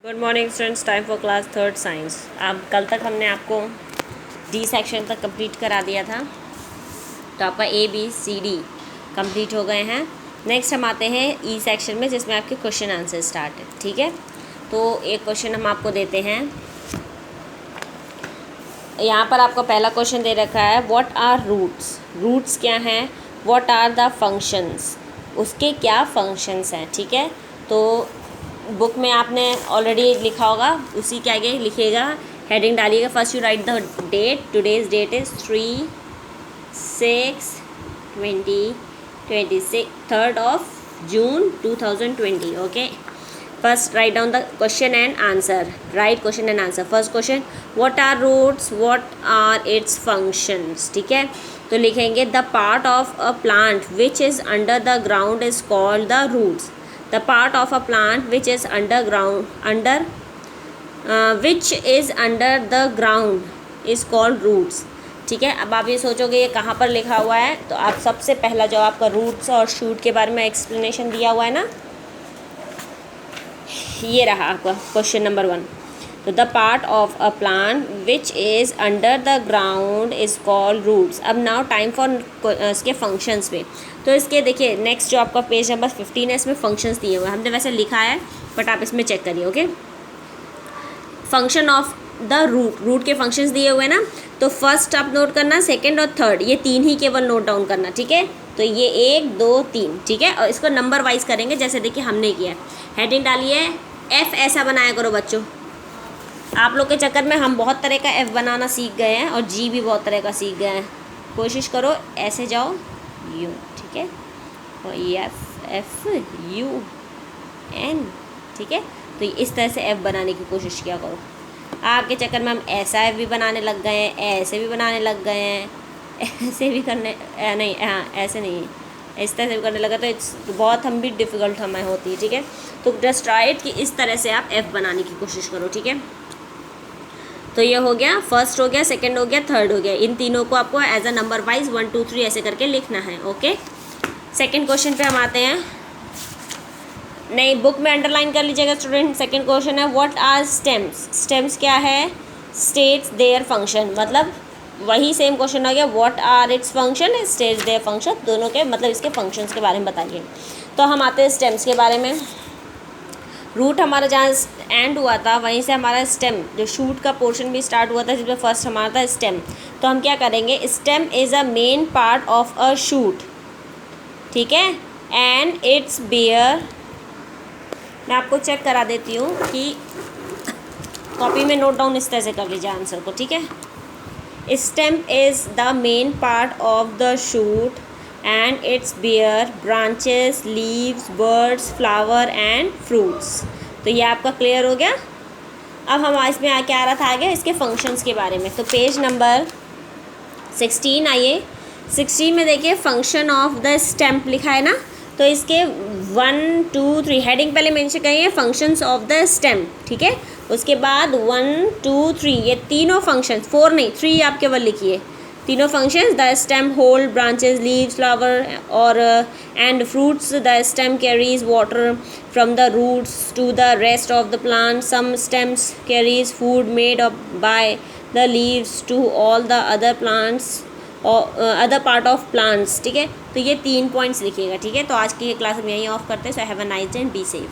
Good morning students, time for class third science. अब कल तक हमने आपको डी सेक्शन तक कंप्लीट करा दिया था, तो आपका ABCD कंप्लीट हो गए हैं। नेक्स्ट हम आते हैं ई सेक्शन में, जिसमें आपके क्वेश्चन आंसर स्टार्ट है। ठीक है, तो एक क्वेश्चन हम आपको देते हैं। यहाँ पर आपको पहला क्वेश्चन दे रखा है, व्हाट आर रूट्स। रूट्स क्या हैं? व्हाट आर द फंक्शंस, उसके क्या फंक्शंस हैं। ठीक है, तो बुक में आपने ऑलरेडी लिखा होगा, उसी के आगे लिखिएगा, हेडिंग डालिएगा। First you write the date. Today's date is 3/6/2026, 3rd June 2020। Okay, first write down the question and answer. Write question and answer. First question, what are roots, what are its functions. ठीक है, तो लिखेंगे the part of a plant which is under the ground is called the roots. The part of a plant which is under the ground is called roots। ठीक है, अब आप ये सोचोगे ये कहाँ पर लिखा हुआ है, तो आप सबसे पहला जो आपका रूट्स और शूट के बारे में एक्सप्लेनेशन दिया हुआ है ना, ये रहा आपका क्वेश्चन नंबर 1। तो the part of a plant which is under the ground is called roots. अब नाउ टाइम फॉर इसके फंक्शंस पे। तो इसके देखिए नेक्स्ट जो आपका पेज नंबर 15 है, इसमें फंक्शंस दिए हुए हैं। हमने वैसे लिखा है, बट आप इसमें चेक करिए। Okay, function of the root, root के फंक्शंस दिए हुए हैं ना, तो फर्स्ट आप नोट करना, सेकंड और थर्ड ये तीन ही केवल नोट डाउन करना। ठीक है, तो ये 1 2 3। ठीक है, और इसको नंबर वाइज करेंगे, जैसे देखिए हमने किया। हेडिंग डालिए, F ऐसा बनाया करो बच्चों। आप लोग के चक्कर में हम बहुत तरह का F बनाना सीख गए हैं, और G भी बहुत तरह का सीख गए हैं। कोशिश करो ऐसे जाओ, U। ठीक है, और FFUN। ठीक है, तो इस तरह से F बनाने की कोशिश किया करो। आपके चक्कर में हम ऐसा F भी बनाने लग गए हैं, ऐसे भी बनाने लग गए हैं, ऐसे भी करने नहीं, हाँ ऐसे नहीं, इस तरह से भी करने लगा, तो इट्स बहुत हम भी डिफ़िकल्ट हमें होती है। ठीक है, तो जस्ट ट्राई इट कि इस तरह से आप F बनाने की कोशिश करो। ठीक है, तो ये हो गया, फर्स्ट हो गया, सेकंड हो गया, थर्ड हो गया। इन तीनों को आपको एज अ नंबर वाइज 1 2 3 ऐसे करके लिखना है। ओके, सेकंड क्वेश्चन पे हम आते हैं। नहीं, बुक में अंडरलाइन कर लीजिएगा स्टूडेंट। सेकंड क्वेश्चन है, व्हाट आर स्टेम्स। स्टेम्स क्या है? States their function. मतलब वही सेम क्वेश्चन हो गया, what are its function, states their function. दोनों के मतलब इसके फंक्शंस के बारे में बताइए। तो हम आते हैं स्टेम्स के बारे में। रूट हमारा जहाँ एंड हुआ था, वहीं से हमारा स्टेम जो शूट का पोर्शन भी स्टार्ट हुआ था, जिसमें फर्स्ट हमारा था स्टेम। तो हम क्या करेंगे, stem is a main part of a shoot. ठीक है, एंड इट्स बेयर। मैं आपको चेक करा देती हूँ कि कॉपी में नोट डाउन इस तरह से कर लीजिए आंसर को। ठीक है, stem is the main part of the shoot and its bear branches, leaves, birds, flower and fruits। तो ये आपका क्लियर हो गया। अब हम इसमें क्या आ रहा था आगे, इसके फंक्शंस के बारे में। तो पेज नंबर 16 आइए। 16 में देखिए फंक्शन ऑफ द स्टेम लिखा है ना, तो इसके 1 2 3 हेडिंग पहले मेंशन करिए, फंक्शंस ऑफ द स्टेम। ठीक है, उसके बाद 1 2 3 ये तीनों फंक्शंस, 4 नहीं 3 आप केवल लिखिए। तीनों functions, the stem hold branches, leaves, flower और and fruits. The stem carries water from the roots to the rest of the plant. Some stems carries food made by the leaves to all the other plants other part of plants. ठीक है, तो ये 3 points लिखिएगा। ठीक है, तो आज की ये क्लास हम यहीं ऑफ करते हैं। So have a nice day and be safe.